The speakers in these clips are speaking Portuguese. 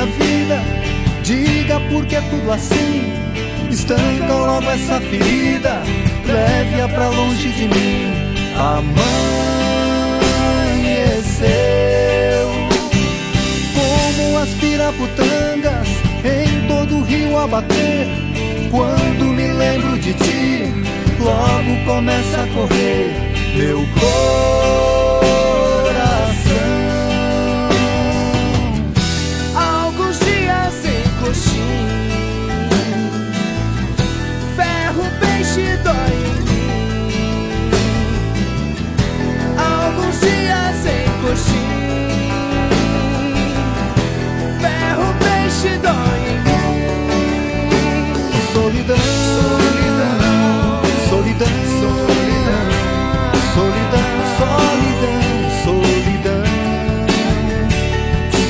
minha vida, diga por que tudo assim. Estanca logo essa ferida, leve-a pra longe de mim. Amanheceu como as piraputangas em todo o rio a bater. Quando me lembro de ti, logo começa a correr meu coração. Alguns dias sem coxinha, ferro, peixe dói em mim. Alguns dias sem coxinha, ferro, peixe dói em mim. Solidão, solidão, solidão, solidão, solidão, solidão,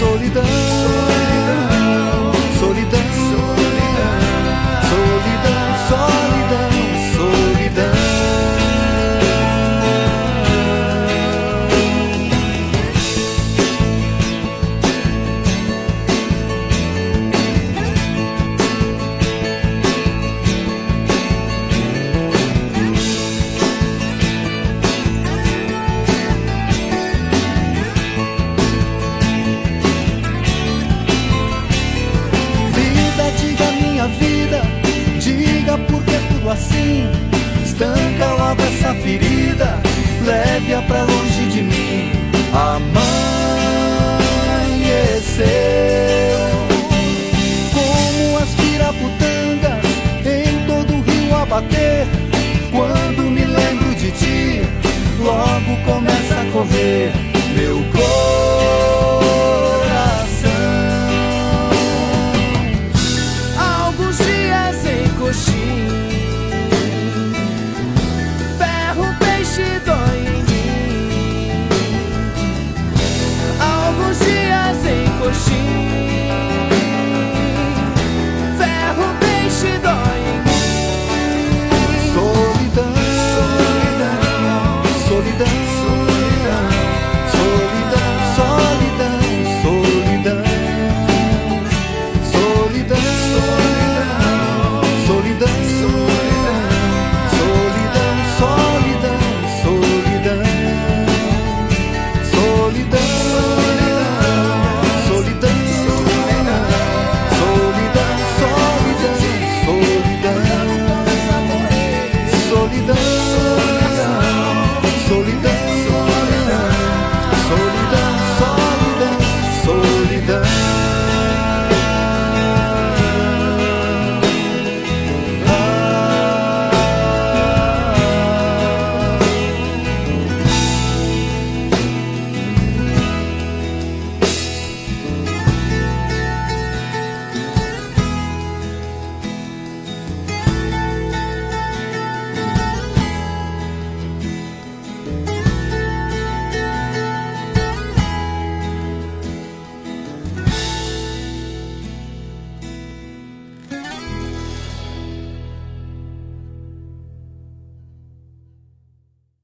solidão, solidão, solidão, solidão, solidão. Vida, diga por que tudo assim. Estanca logo essa ferida, leve-a pra longe de mim. Amanheceu como as piraputangas em todo o rio a bater. Quando me lembro de ti, logo começa a correr meu coração.